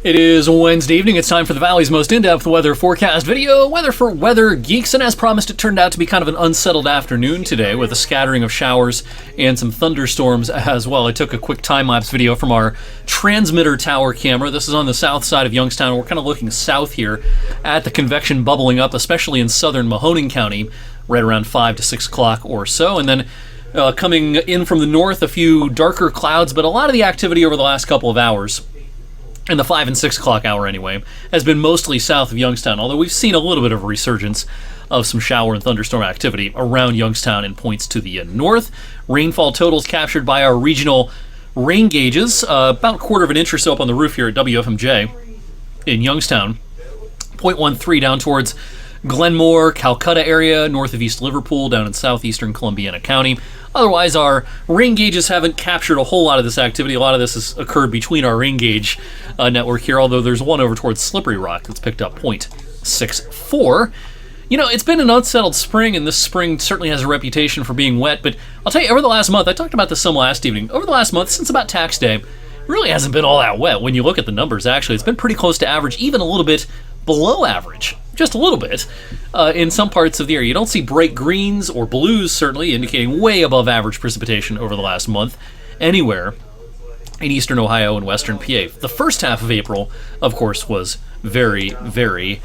It is Wednesday evening. It's time for the Valley's most in-depth weather forecast video, Weather for Weather Geeks, and as promised, it turned out to be kind of an unsettled afternoon today with a scattering of showers and some thunderstorms as well. I took a quick time-lapse video from our transmitter tower camera. This is on the south side of Youngstown. We're kind of looking south here at the convection bubbling up, especially in southern Mahoning County, right around 5 to 6 o'clock or so, and then coming in from the north, a few darker clouds, but a lot of the activity over the last couple of hours, in the 5 and 6 o'clock hour anyway, has been mostly south of Youngstown, although we've seen a little bit of a resurgence of some shower and thunderstorm activity around Youngstown and points to the north. Rainfall totals captured by our regional rain gauges, about a quarter of an inch or so up on the roof here at WFMJ in Youngstown. 0.13 down towards Glenmore, Calcutta area, north of East Liverpool, down in southeastern Columbiana County. Otherwise, our rain gauges haven't captured a whole lot of this activity. A lot of this has occurred between our rain gauge network here, although there's one over towards Slippery Rock that's picked up 0.64. You know, it's been an unsettled spring, and this spring certainly has a reputation for being wet, but I'll tell you, over the last month, I talked about this some last evening, over the last month, since about tax day, it really hasn't been all that wet. When you look at the numbers, actually, it's been pretty close to average, even a little bit below average. Just a little bit in some parts of the area. You don't see bright greens or blues, certainly, indicating way above average precipitation over the last month anywhere in eastern Ohio and western PA. The first half of April, of course, was very, very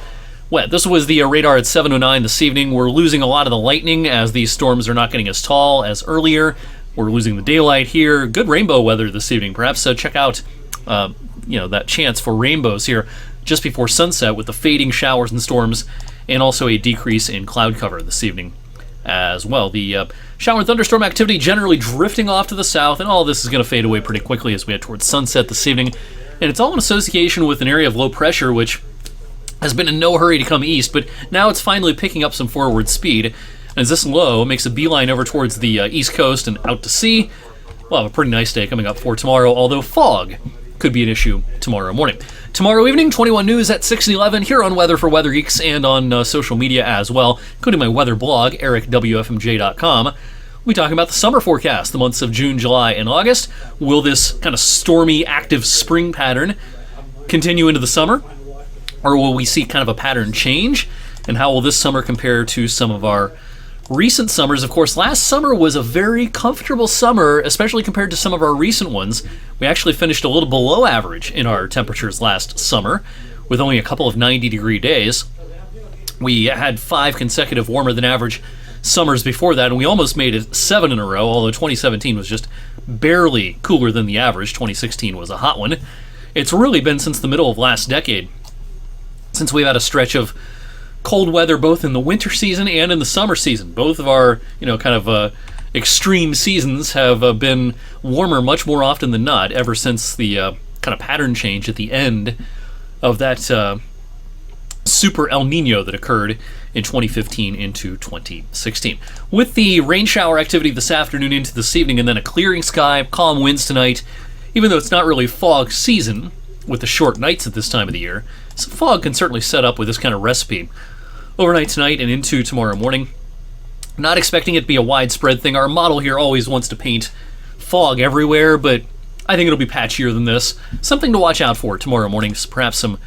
wet. This was the radar at 7:09 this evening. We're losing a lot of the lightning as these storms are not getting as tall as earlier. We're losing the daylight here. Good rainbow weather this evening. Perhaps check out that chance for rainbows here just before sunset with the fading showers and storms, and also a decrease in cloud cover this evening as well. The shower and thunderstorm activity generally drifting off to the south, and all of this is going to fade away pretty quickly as we head towards sunset this evening. And it's all in association with an area of low pressure, which has been in no hurry to come east, but now it's finally picking up some forward speed. And as this low makes a beeline over towards the east coast and out to sea, we'll have a pretty nice day coming up for tomorrow, although fog could be an issue tomorrow morning. Tomorrow evening, 21 News at 6 and 11 here on Weather for Weather Geeks and on social media as well, including my weather blog, ericwfmj.com. We'll be talking about the summer forecast, the months of June, July, and August. Will this kind of stormy, active spring pattern continue into the summer? Or will we see kind of a pattern change? And how will this summer compare to some of our recent summers? Of course, last summer was a very comfortable summer, especially compared to some of our recent ones. We actually finished a little below average in our temperatures last summer, with only a couple of 90-degree days. We had 5 consecutive warmer than average summers before that, and we almost made it 7 in a row, although 2017 was just barely cooler than the average. 2016 was a hot one. It's really been since the middle of last decade since we've had a stretch of cold weather both in the winter season and in the summer season. Both of our, extreme seasons have been warmer much more often than not ever since the kind of pattern change at the end of that super El Nino that occurred in 2015 into 2016. With the rain shower activity this afternoon into this evening and then a clearing sky, calm winds tonight, even though it's not really fog season with the short nights at this time of the year, some fog can certainly set up with this kind of recipe overnight tonight and into tomorrow morning. Not expecting it to be a widespread thing. Our model here always wants to paint fog everywhere, but I think it'll be patchier than this. Something to watch out for tomorrow morning. Perhaps some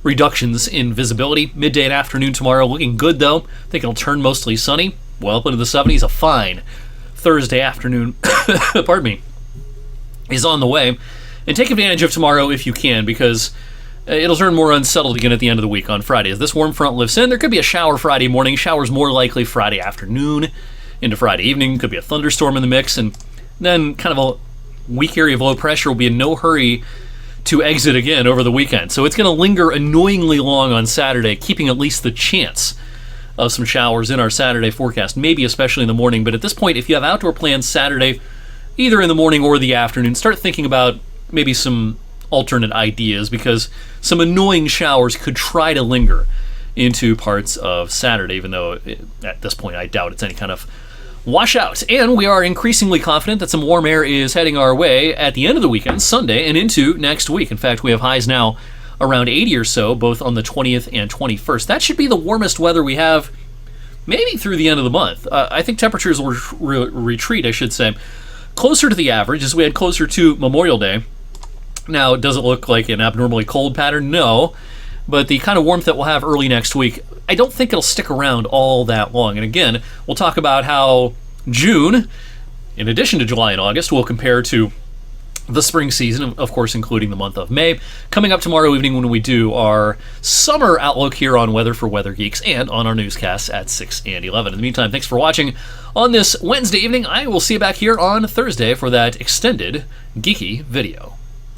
reductions in visibility. Midday and afternoon tomorrow looking good, though. I think it'll turn mostly sunny. Well up into the 70s. A fine Thursday afternoon, pardon me, is on the way. And take advantage of tomorrow if you can, because it'll turn more unsettled again at the end of the week on Friday. As this warm front lifts in, there could be a shower Friday morning. Showers more likely Friday afternoon into Friday evening. Could be a thunderstorm in the mix. And then kind of a weak area of low pressure will be in no hurry to exit again over the weekend. So it's going to linger annoyingly long on Saturday, keeping at least the chance of some showers in our Saturday forecast, maybe especially in the morning. But at this point, if you have outdoor plans Saturday, either in the morning or the afternoon, start thinking about maybe some alternate ideas, because some annoying showers could try to linger into parts of Saturday, even though at this point I doubt it's any kind of washout. And we are increasingly confident that some warm air is heading our way at the end of the weekend, Sunday, and into next week. In fact, we have highs now around 80 or so, both on the 20th and 21st. That should be the warmest weather we have maybe through the end of the month. I think temperatures will retreat, I should say, closer to the average as we head closer to Memorial Day. Now, does it look like an abnormally cold pattern? No. But the kind of warmth that we'll have early next week, I don't think it'll stick around all that long. And again, we'll talk about how June, in addition to July and August, will compare to the spring season, of course, including the month of May. Coming up tomorrow evening when we do our summer outlook here on Weather for Weather Geeks and on our newscasts at 6 and 11. In the meantime, thanks for watching on this Wednesday evening. I will see you back here on Thursday for that extended geeky video.